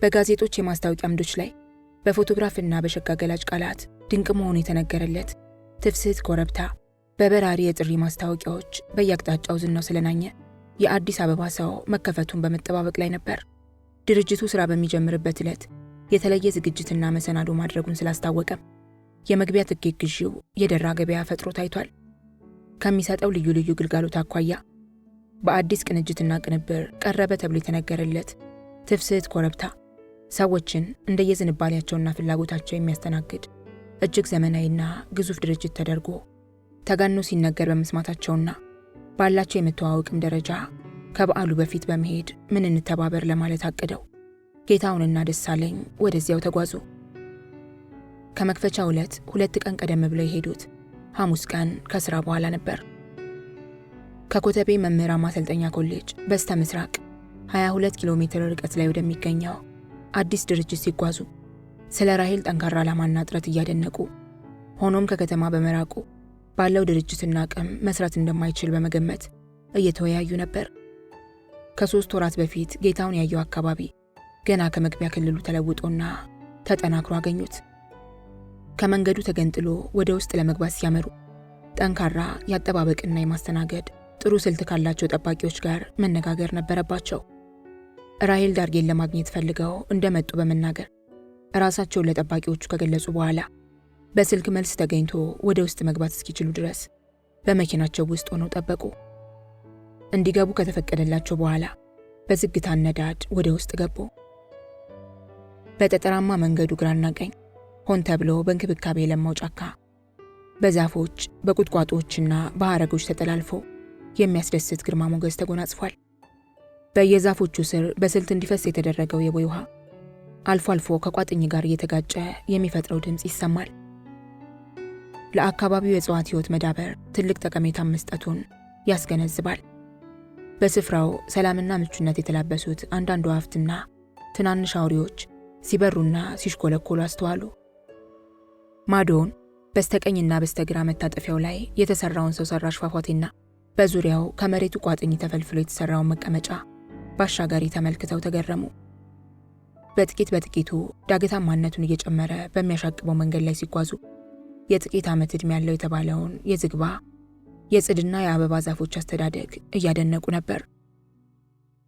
በጋዜጦች የማስታወቂያ አምዶች ላይ በፎቶግራፍና በሸጋ ገላጭ ቃላት ድንቅ መሆኑ የተነገረለት ትፍስሕት ኮረብታ በበራሪ የጥሪ ማስታወቂያዎች በየአቅጣጫው ዝናው ስለናኘ የአዲስ አበባ ሰው መከፈቱን በመጠባበቅ ላይ ነበር። ድርጅቱ ሥራ በሚጀምርበት ዕለት የተለየ ዝግጅትና መሰናዶ ማድረጉን ስላስታወቀም የመግቢያ ትኬት ግዢው የደራ ገበያ ፈጥሮ ታይቷል። ከሚሰጠው ልዩ ልዩ ግልጋሎት አኳያ በአዲስ ቅንጅትና ቅንብር ቀረበ ተብሎ የተነገረለት ትፍስሕት ኮረብታ ሰዎችን እንደየዝንባሌያቸውና ፍላጎታቸው የሚያስተናግድ እጅግ ዘመናዊና ግዙፍ ድርጅት ተደርጎ ተጋኖ ሲነገር በመስማታቸውና ባላቸው የመተዋወቅም ደረጃ ከበዓሉ በፊት በመሄድ ምን እንተባበር ለማለት አቅደው ጌታውንና ደሳለኝ ወደዚያው ተጓዙ። ከመክፈቻው ዕለት 2 ቀን ቀደም ብለው የሄዱት ሐሙስ ቀን ከሥራ በኋላ ነበር። ከኮተቤ መምህራን ማሰልጠኛ ኮሌጅ በስተ ምስራቅ 22 ኪሎ ሜትር ርቀት ላይ ወደሚገኘው አዲስ ድርጅት ሲጓዙ ስለ ራሔል ጠንካራ ዓላማና ጥረት እያደነቁ ሆኖም ከከተማ በመራቁ ባለው ድርጅትና አቅም መስራት እንደማይችል በመገመት እየተወያዩ ነበር። ከ3 ወራት በፊት ጌታውን ያየው አካባቢ ገና ከመግቢያ ክልሉ ተለውጦና ተጠናክሮ አገኙት። ከመንገዱ ተገንጥሎ ወደ ውስጥ ለመግባት ሲያመሩ ጠንካራ የአጠባበቅና የማስተናገድ ጥሩ ስልት ካላቸው ጠባቂዎች ጋር መነጋገር ነበረባቸው። ራሔል ዳርጌን ለማግኘት ፈልገው እንደመጡ በመናገር ራሳቸውን ለጠባቂዎቹ ከገለጹ በኋላ በስልክ መልስ ተገኝቶ ወደ ውስጥ መግባት እስኪችሉ ድረስ በመኪናቸው ውስጥ ሆነው ጠበቁ። እንዲገቡ ከተፈቀደላቸው በኋላ በዝግታ ነዳድ ወደ ውስጥ ገቡ። በጠጠራማ መንገዱ ግራና ቀኝ ሆን ተብሎ በእንክብካቤ የለማው ጫካ በዛፎች በቁጥቋጦዎችና በሐረጎች ተጠላልፎ የሚያስደስት ግርማ ሞገስ ተጎናጽፏል። በየዛፎቹ ስር በስልት እንዲፈስ የተደረገው የቦይ ውሃ አልፎ አልፎ ከቋጥኝ ጋር እየተጋጨ የሚፈጥረው ድምፅ ይሰማል። ለአካባቢው የእጽዋት ሕይወት መዳበር ትልቅ ጠቀሜታ መስጠቱን ያስገነዝባል። በስፍራው ሰላምና ምቹነት የተላበሱት አንዳንድ አዕዋፍትና ትናንሽ አውሬዎች ሲበሩና ሲሽኮለኮሉ አስተዋሉ። ማዶውን በስተቀኝና በስተግራ መታጠፊያው ላይ የተሰራውን ሰው ሰራሽ ፏፏቴና በዙሪያው ከመሬቱ ቋጥኝ ተፈልፍሎ የተሰራውን መቀመጫ ባሻጋሪ ተመልክተው ተገረሙ። በጥቂት በጥቂቱ ዳገታማነቱን እየጨመረ በሚያሻቅበው መንገድ ላይ ሲጓዙ የጥቂት ዓመት ዕድሜ ያለው የተባለውን የዝግባ የጽድና የአበባ ዛፎች አስተዳደግ እያደነቁ ነበር።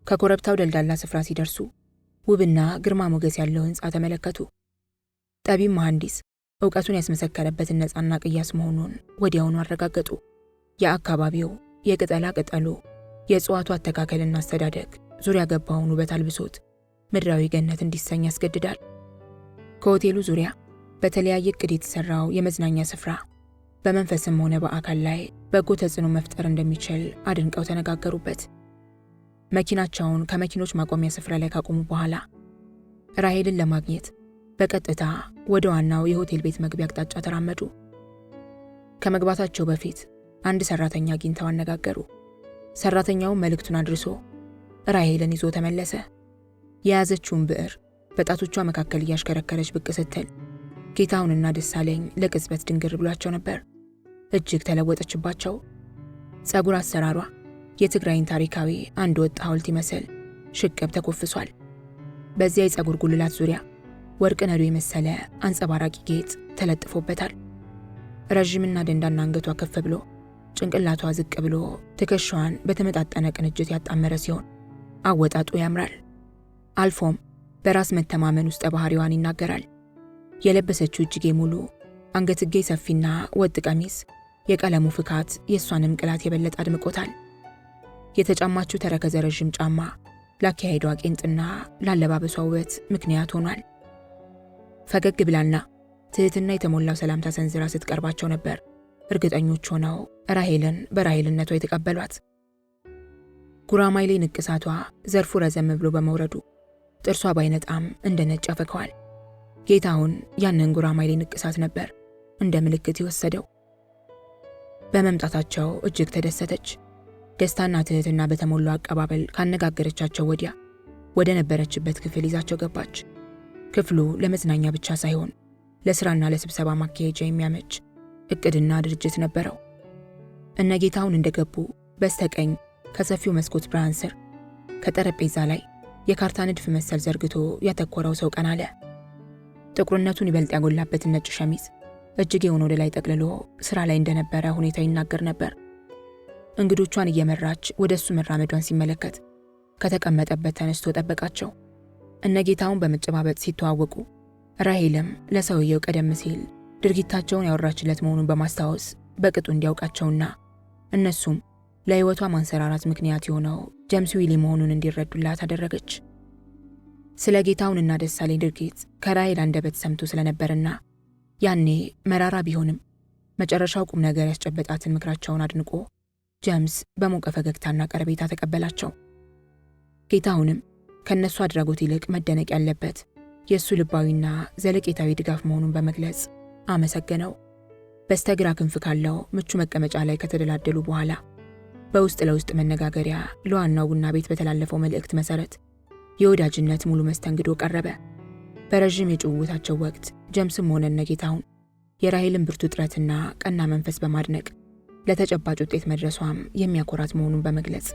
ከኮረብታው ደልዳላ ስፍራ ሲደርሱ ውብና ግርማ ሞገስ ያለው ሕንፃ ተመለከቱ። ጠቢብ መሐንዲስ ዕውቀቱን ያስመሰከረበትን ነፃና ቅያስ መሆኑን ወዲያውኑ አረጋገጡ። የአካባቢው የቅጠላ ቅጠሉ የእጽዋቱ አተካከልና አስተዳደግ ዙሪያ ገባውን ውበት አልብሶት ምድራዊ ገነት እንዲሰኝ ያስገድዳል። ከሆቴሉ ዙሪያ በተለያየ ዕቅድ የተሰራው የመዝናኛ ስፍራ በመንፈስም ሆነ በአካል ላይ በጎ ተጽዕኖ መፍጠር እንደሚችል አድንቀው ተነጋገሩበት። መኪናቸውን ከመኪኖች ማቆሚያ ስፍራ ላይ ካቆሙ በኋላ ራሔልን ለማግኘት በቀጥታ ወደ ዋናው የሆቴል ቤት መግቢያ አቅጣጫ ተራመዱ። ከመግባታቸው በፊት አንድ ሰራተኛ አግኝተው አነጋገሩ። ሰራተኛው መልእክቱን አድርሶ ራሔልን ይዞ ተመለሰ። የያዘችውን ብዕር በጣቶቿ መካከል እያሽከረከረች ብቅ ስትል ጌታውንና ደሳለኝ ለቅጽበት ድንግር ብሏቸው ነበር። እጅግ ተለወጠችባቸው። ጸጉር አሰራሯ የትግራይን ታሪካዊ አንድ ወጥ ሐውልት ይመስል ሽቅብ ተኮፍሷል። በዚያ የጸጉር ጉልላት ዙሪያ ወርቅ ነዶ የመሰለ አንጸባራቂ ጌጥ ተለጥፎበታል። ረዥምና ደንዳና አንገቷ ከፍ ብሎ ጭንቅላቷ ዝቅ ብሎ ትከሻዋን በተመጣጠነ ቅንጅት ያጣመረ ሲሆን አወጣጡ ያምራል። አልፎም በራስ መተማመን ውስጥ ባህሪዋን ይናገራል። የለበሰችው እጅጌ ሙሉ አንገትጌ ሰፊና ወጥ ቀሚስ የቀለሙ ፍካት የእሷንም ቅላት የበለጠ አድምቆታል። የተጫማችው ተረከዘ ረዥም ጫማ ላካሄዷ ቄንጥና ላለባበሷ ውበት ምክንያት ሆኗል። ፈገግ ብላና ትህትና የተሞላው ሰላምታ ሰንዝራ ስትቀርባቸው ነበር እርግጠኞች ሆነው ራሔልን በራሔልነቷ የተቀበሏት። ጉራማይሌ ንቅሳቷ ዘርፉ ረዘም ብሎ በመውረዱ ጥርሷ ባይነጣም እንደ ነጭ ያፈከዋል። ጌታውን ያንን ጉራማይሌ ንቅሳት ነበር እንደ ምልክት የወሰደው። በመምጣታቸው እጅግ ተደሰተች። ደስታና ትህትና በተሞላው አቀባበል ካነጋገረቻቸው ወዲያ ወደ ነበረችበት ክፍል ይዛቸው ገባች። ክፍሉ ለመዝናኛ ብቻ ሳይሆን ለስራና ለስብሰባ ማካሄጃ የሚያመች እቅድና ድርጅት ነበረው። እነ ጌታውን እንደገቡ በስተቀኝ ከሰፊው መስኮት ብርሃን ስር ከጠረጴዛ ላይ የካርታ ንድፍ መሰል ዘርግቶ ያተኮረው ሰው ቀና አለ። ጥቁርነቱን ይበልጥ ያጎላበትን ነጭ ሸሚዝ እጅጌውን ወደ ላይ ጠቅልሎ ስራ ላይ እንደነበረ ሁኔታው ይናገር ነበር። እንግዶቿን እየመራች ወደ እሱ መራመዷን ሲመለከት ከተቀመጠበት ተነስቶ ጠበቃቸው። እነጌታውን በመጨባበጥ ሲተዋወቁ ራሄልም ለሰውየው ቀደም ሲል ድርጊታቸውን ያወራችለት መሆኑን በማስታወስ በቅጡ እንዲያውቃቸውና እነሱም ለሕይወቷ ማንሰራራት ምክንያት የሆነው ጀምስ ዊሊ መሆኑን እንዲረዱላት አደረገች። ስለ ጌታውንና ደሳለኝ ድርጊት ከራሄል አንደበት ሰምቶ ስለነበርና ያኔ መራራ ቢሆንም መጨረሻው ቁም ነገር ያስጨበጣትን ምክራቸውን አድንቆ ጀምስ በሞቀ ፈገግታና ቀረቤታ ተቀበላቸው። ጌታውንም ከነሱ አድራጎት ይልቅ መደነቅ ያለበት የእሱ ልባዊና ዘለቄታዊ ድጋፍ መሆኑን በመግለጽ አመሰገነው። በስተግራ ክንፍ ካለው ምቹ መቀመጫ ላይ ከተደላደሉ በኋላ በውስጥ ለውስጥ መነጋገሪያ ለዋናው ቡና ቤት በተላለፈው መልእክት መሰረት የወዳጅነት ሙሉ መስተንግዶ ቀረበ። በረዥም የጭውውታቸው ወቅት ጀምስም ሆነ እነጌታውን የራሄልን ብርቱ ጥረትና ቀና መንፈስ በማድነቅ ለተጨባጭ ውጤት መድረሷም የሚያኮራት መሆኑን በመግለጽ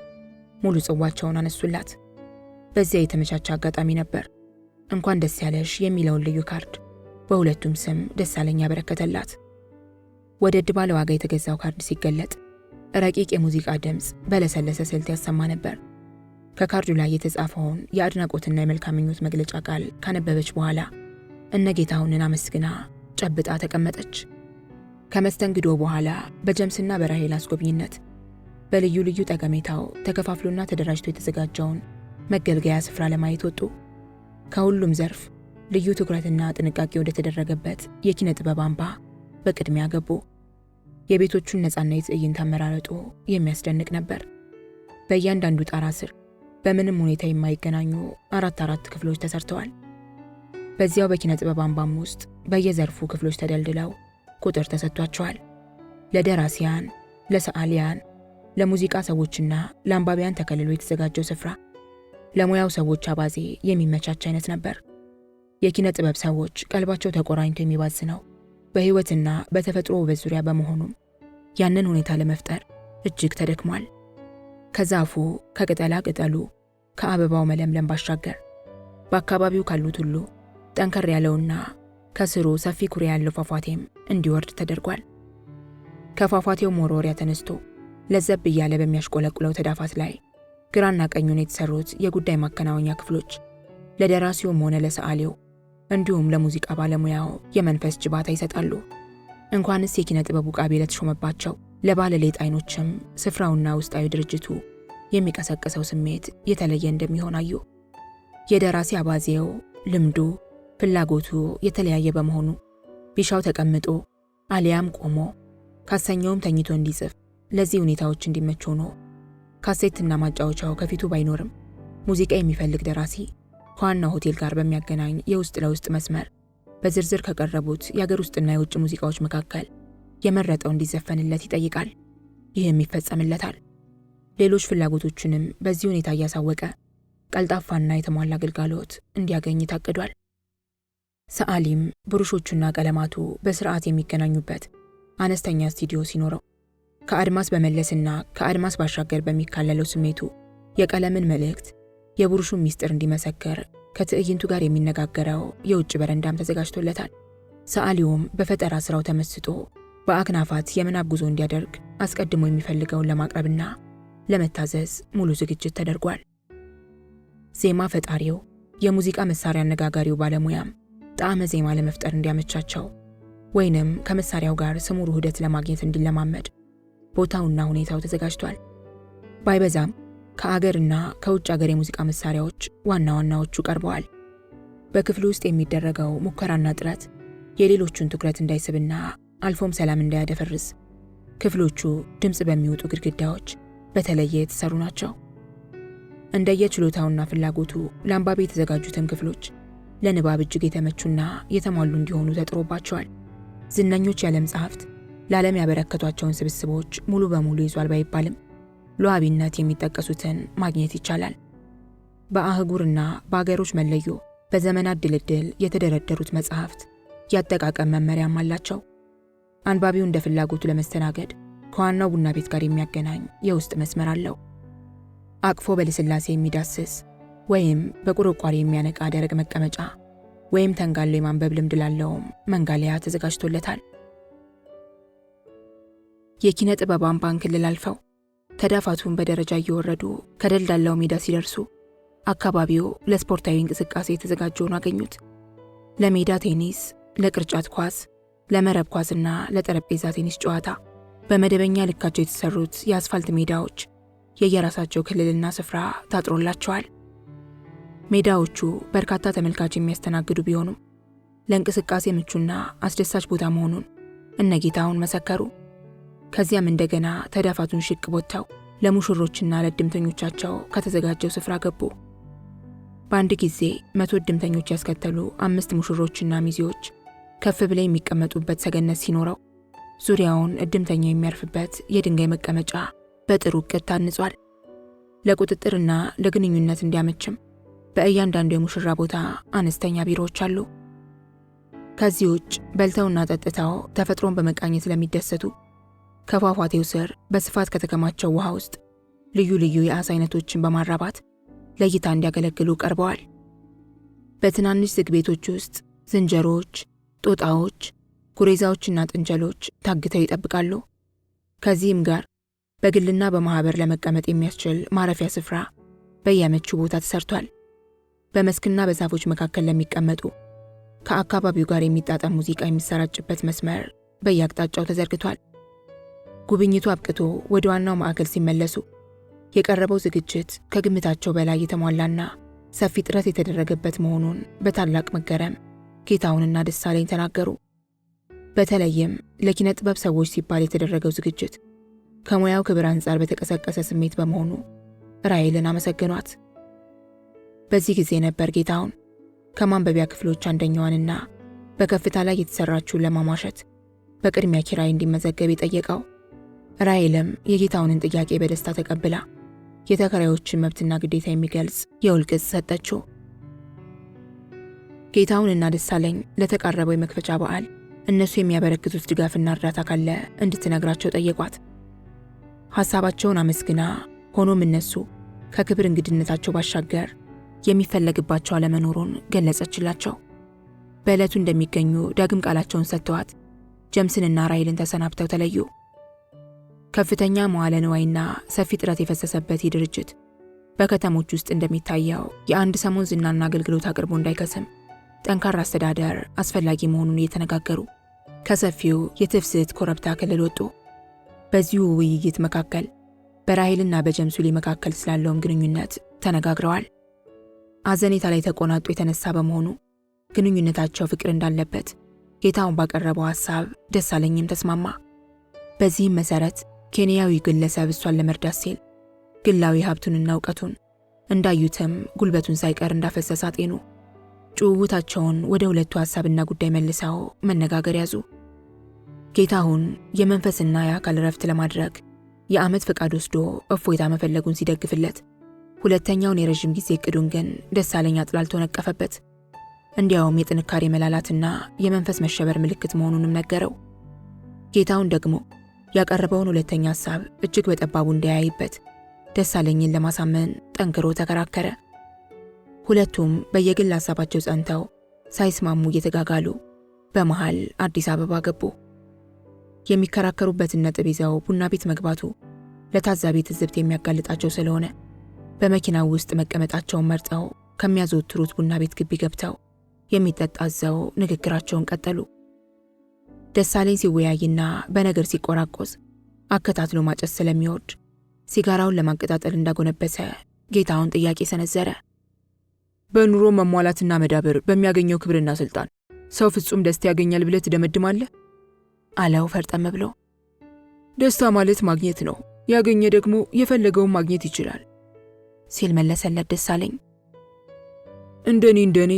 ሙሉ ጽዋቸውን አነሱላት። በዚያ የተመቻቸ አጋጣሚ ነበር እንኳን ደስ ያለሽ የሚለውን ልዩ ካርድ በሁለቱም ስም ደሳለኝ ያበረከተላት። ወደድ ባለ ዋጋ የተገዛው ካርድ ሲገለጥ ረቂቅ የሙዚቃ ድምፅ በለሰለሰ ስልት ያሰማ ነበር። ከካርዱ ላይ የተጻፈውን የአድናቆትና የመልካም ምኞት መግለጫ ቃል ካነበበች በኋላ እነጌታውንን አመስግና ጨብጣ ተቀመጠች። ከመስተንግዶ በኋላ በጀምስና በራሄል አስጎብኝነት በልዩ ልዩ ጠቀሜታው ተከፋፍሎና ተደራጅቶ የተዘጋጀውን መገልገያ ስፍራ ለማየት ወጡ። ከሁሉም ዘርፍ ልዩ ትኩረትና ጥንቃቄ ወደ ተደረገበት የኪነ ጥበብ አምባ በቅድሚያ ገቡ። የቤቶቹን ነፃና የትዕይንት አመራረጡ የሚያስደንቅ ነበር። በእያንዳንዱ ጣራ ስር በምንም ሁኔታ የማይገናኙ አራት ክፍሎች ተሰርተዋል። በዚያው በኪነ ጥበብ አምባም ውስጥ በየዘርፉ ክፍሎች ተደልድለው ቁጥር ተሰጥቷቸዋል። ለደራሲያን፣ ለሰዓሊያን፣ ለሙዚቃ ሰዎችና ለአንባቢያን ተከልሎ የተዘጋጀው ስፍራ ለሙያው ሰዎች አባዜ የሚመቻች አይነት ነበር። የኪነ ጥበብ ሰዎች ቀልባቸው ተቆራኝቶ የሚባዝነው በሕይወትና በተፈጥሮ ውበት ዙሪያ በመሆኑም ያንን ሁኔታ ለመፍጠር እጅግ ተደክሟል። ከዛፉ፣ ከቅጠላ ቅጠሉ፣ ከአበባው መለምለም ባሻገር በአካባቢው ካሉት ሁሉ ጠንከር ያለውና ከስሩ ሰፊ ኩሬ ያለው ፏፏቴም እንዲወርድ ተደርጓል። ከፏፏቴው መወርወሪያ ተነስቶ ለዘብ እያለ በሚያሽቆለቁለው ተዳፋት ላይ ግራና ቀኙን የተሰሩት የጉዳይ ማከናወኛ ክፍሎች ለደራሲውም ሆነ ለሰዓሊው እንዲሁም ለሙዚቃ ባለሙያው የመንፈስ ጅባታ ይሰጣሉ። እንኳንስ የኪነ ጥበቡ ቃቤ ለተሾመባቸው ለባለሌጥ አይኖችም ስፍራውና ውስጣዊ ድርጅቱ የሚቀሰቅሰው ስሜት የተለየ እንደሚሆን አዩ። የደራሲ አባዜው፣ ልምዱ፣ ፍላጎቱ የተለያየ በመሆኑ ቢሻው ተቀምጦ አሊያም ቆሞ ካሰኘውም ተኝቶ እንዲጽፍ ለዚህ ሁኔታዎች እንዲመች ሆኖ ካሴትና ማጫወቻው ከፊቱ ባይኖርም ሙዚቃ የሚፈልግ ደራሲ ከዋናው ሆቴል ጋር በሚያገናኝ የውስጥ ለውስጥ መስመር በዝርዝር ከቀረቡት የአገር ውስጥና የውጭ ሙዚቃዎች መካከል የመረጠው እንዲዘፈንለት ይጠይቃል። ይህም ይፈጸምለታል። ሌሎች ፍላጎቶችንም በዚህ ሁኔታ እያሳወቀ ቀልጣፋና የተሟላ አገልግሎት እንዲያገኝ ታቅዷል። ሰዓሊም ብሩሾቹና ቀለማቱ በስርዓት የሚገናኙበት አነስተኛ ስቱዲዮ ሲኖረው ከአድማስ በመለስና ከአድማስ ባሻገር በሚካለለው ስሜቱ የቀለምን መልእክት የብሩሹን ሚስጥር እንዲመሰክር ከትዕይንቱ ጋር የሚነጋገረው የውጭ በረንዳም ተዘጋጅቶለታል። ሰዓሊውም በፈጠራ ስራው ተመስጦ በአክናፋት የምናብ ጉዞ እንዲያደርግ አስቀድሞ የሚፈልገውን ለማቅረብና ለመታዘዝ ሙሉ ዝግጅት ተደርጓል። ዜማ ፈጣሪው የሙዚቃ መሳሪያ አነጋጋሪው ባለሙያም ጣዕመ ዜማ ለመፍጠር እንዲያመቻቸው ወይንም ከመሳሪያው ጋር ስሙር ውህደት ለማግኘት እንዲለማመድ ቦታውና ሁኔታው ተዘጋጅቷል። ባይበዛም ከአገርና ከውጭ አገር የሙዚቃ መሳሪያዎች ዋና ዋናዎቹ ቀርበዋል። በክፍሉ ውስጥ የሚደረገው ሙከራና ጥረት የሌሎቹን ትኩረት እንዳይስብና አልፎም ሰላም እንዳያደፈርስ ክፍሎቹ ድምጽ በሚወጡ ግድግዳዎች በተለየ የተሰሩ ናቸው። እንደየችሎታውና ፍላጎቱ ለአንባቢ የተዘጋጁትን ክፍሎች ለንባብ እጅግ የተመቹና የተሟሉ እንዲሆኑ ተጥሮባቸዋል። ዝነኞች የዓለም ጸሐፍት ለዓለም ያበረከቷቸውን ስብስቦች ሙሉ በሙሉ ይዟል ባይባልም ለዋቢነት የሚጠቀሱትን ማግኘት ይቻላል። በአህጉርና በአገሮች መለዮ በዘመናት ድልድል የተደረደሩት መጽሐፍት ያጠቃቀም መመሪያም አላቸው። አንባቢው እንደ ፍላጎቱ ለመስተናገድ ከዋናው ቡና ቤት ጋር የሚያገናኝ የውስጥ መስመር አለው። አቅፎ በልስላሴ የሚዳስስ ወይም በቁርቋሪ የሚያነቃ ደረቅ መቀመጫ ወይም ተንጋሎ የማንበብ ልምድ ላለውም መንጋሊያ ተዘጋጅቶለታል። የኪነ ጥበብ አምባን ክልል አልፈው ተዳፋቱን በደረጃ እየወረዱ ከደልዳላው ሜዳ ሲደርሱ አካባቢው ለስፖርታዊ እንቅስቃሴ የተዘጋጀ ሆኖ አገኙት። ለሜዳ ቴኒስ፣ ለቅርጫት ኳስ፣ ለመረብ ኳስና ለጠረጴዛ ቴኒስ ጨዋታ በመደበኛ ልካቸው የተሰሩት የአስፋልት ሜዳዎች የየራሳቸው ክልልና ስፍራ ታጥሮላቸዋል። ሜዳዎቹ በርካታ ተመልካች የሚያስተናግዱ ቢሆኑም ለእንቅስቃሴ ምቹና አስደሳች ቦታ መሆኑን እነጌታውን መሰከሩ። ከዚያም እንደገና ተዳፋቱን ሽቅ ቦታው ለሙሽሮችና ለእድምተኞቻቸው ከተዘጋጀው ስፍራ ገቡ። በአንድ ጊዜ 100 እድምተኞች ያስከተሉ 5 ሙሽሮችና ሚዜዎች ከፍ ብለው የሚቀመጡበት ሰገነት ሲኖረው ዙሪያውን እድምተኛው የሚያርፍበት የድንጋይ መቀመጫ በጥሩ ዕቅድ ታንጿል። ለቁጥጥርና ለግንኙነት እንዲያመችም በእያንዳንዱ የሙሽራ ቦታ አነስተኛ ቢሮዎች አሉ። ከዚህ ውጭ በልተውና ጠጥተው ተፈጥሮን በመቃኘት ለሚደሰቱ ከፏፏቴው ስር በስፋት ከተከማቸው ውሃ ውስጥ ልዩ ልዩ የዓሣ አይነቶችን በማራባት ለእይታ እንዲያገለግሉ ቀርበዋል። በትናንሽ ዝግ ቤቶች ውስጥ ዝንጀሮዎች፣ ጦጣዎች፣ ጉሬዛዎችና ጥንቸሎች ታግተው ይጠብቃሉ። ከዚህም ጋር በግልና በማህበር ለመቀመጥ የሚያስችል ማረፊያ ስፍራ በየምቹ ቦታ ተሰርቷል። በመስክና በዛፎች መካከል ለሚቀመጡ ከአካባቢው ጋር የሚጣጣም ሙዚቃ የሚሰራጭበት መስመር በየአቅጣጫው ተዘርግቷል። ጉብኝቱ አብቅቶ ወደ ዋናው ማዕከል ሲመለሱ የቀረበው ዝግጅት ከግምታቸው በላይ የተሟላና ሰፊ ጥረት የተደረገበት መሆኑን በታላቅ መገረም ጌታውንና ደሳለኝ ተናገሩ። በተለይም ለኪነ ጥበብ ሰዎች ሲባል የተደረገው ዝግጅት ከሙያው ክብር አንጻር በተቀሰቀሰ ስሜት በመሆኑ ራሔልን አመሰገኗት። በዚህ ጊዜ ነበር ጌታውን ከማንበቢያ ክፍሎች አንደኛዋንና በከፍታ ላይ የተሰራችውን ለማሟሸት በቅድሚያ ኪራይ እንዲመዘገብ የጠየቀው። ራሔልም የጌታውንን ጥያቄ በደስታ ተቀብላ የተከራዮችን መብትና ግዴታ የሚገልጽ የውል ቅጽ ሰጠችው። ጌታውንና ደሳለኝ ለተቃረበው የመክፈቻ በዓል እነሱ የሚያበረክቱት ድጋፍና እርዳታ ካለ እንድትነግራቸው ጠየቋት። ሐሳባቸውን አመስግና ሆኖም እነሱ ከክብር እንግድነታቸው ባሻገር የሚፈለግባቸው አለመኖሩን ገለጸችላቸው። በዕለቱ እንደሚገኙ ዳግም ቃላቸውን ሰጥተዋት ጀምስንና ራሔልን ተሰናብተው ተለዩ። ከፍተኛ መዋለ ንዋይና ሰፊ ጥረት የፈሰሰበት ይህ ድርጅት በከተሞች ውስጥ እንደሚታየው የአንድ ሰሞን ዝናና አገልግሎት አቅርቦ እንዳይከስም ጠንካራ አስተዳደር አስፈላጊ መሆኑን እየተነጋገሩ ከሰፊው የትፍስሕት ኮረብታ ክልል ወጡ። በዚሁ ውይይት መካከል በራሔልና በጀምሱሊ መካከል ስላለውም ግንኙነት ተነጋግረዋል። አዘኔታ ላይ ተቆናጦ የተነሳ በመሆኑ ግንኙነታቸው ፍቅር እንዳለበት ጌታውን ባቀረበው ሐሳብ ደሳለኝም ተስማማ። በዚህም መሰረት ኬንያዊ ግለሰብ እሷን ለመርዳት ሲል ግላዊ ሀብቱንና እውቀቱን እንዳዩትም ጉልበቱን ሳይቀር እንዳፈሰሰ አጤኑ። ጭውውታቸውን ወደ ሁለቱ ሐሳብና ጉዳይ መልሰው መነጋገር ያዙ። ጌታሁን የመንፈስና የአካል ረፍት ለማድረግ የዓመት ፈቃድ ወስዶ እፎይታ መፈለጉን ሲደግፍለት፣ ሁለተኛውን የረዥም ጊዜ እቅዱን ግን ደሳለኝ አጥላልቶ ነቀፈበት። እንዲያውም የጥንካሬ መላላትና የመንፈስ መሸበር ምልክት መሆኑንም ነገረው። ጌታሁን ደግሞ ያቀረበውን ሁለተኛ ሐሳብ እጅግ በጠባቡ እንዳያይበት ደሳለኝን ለማሳመን ጠንክሮ ተከራከረ። ሁለቱም በየግል ሐሳባቸው ጸንተው ሳይስማሙ እየተጋጋሉ በመሃል አዲስ አበባ ገቡ። የሚከራከሩበትን ነጥብ ይዘው ቡና ቤት መግባቱ ለታዛቢ ትዝብት የሚያጋልጣቸው ስለሆነ በመኪናው ውስጥ መቀመጣቸውን መርጠው ከሚያዘወትሩት ቡና ቤት ግቢ ገብተው የሚጠጣ አዘው ንግግራቸውን ቀጠሉ። ደሳለኝ ሲወያይና በነገር ሲቆራቆስ አከታትሎ ማጨስ ስለሚወድ ሲጋራውን ለማቀጣጠል እንዳጎነበሰ ጌታውን ጥያቄ ሰነዘረ። በኑሮ መሟላትና መዳበር በሚያገኘው ክብርና ስልጣን ሰው ፍጹም ደስታ ያገኛል ብለህ ትደመድማለህ? አለው ፈርጠም ብሎ። ደስታ ማለት ማግኘት ነው፣ ያገኘ ደግሞ የፈለገውን ማግኘት ይችላል ሲል መለሰለት ደሳለኝ። እንደኔ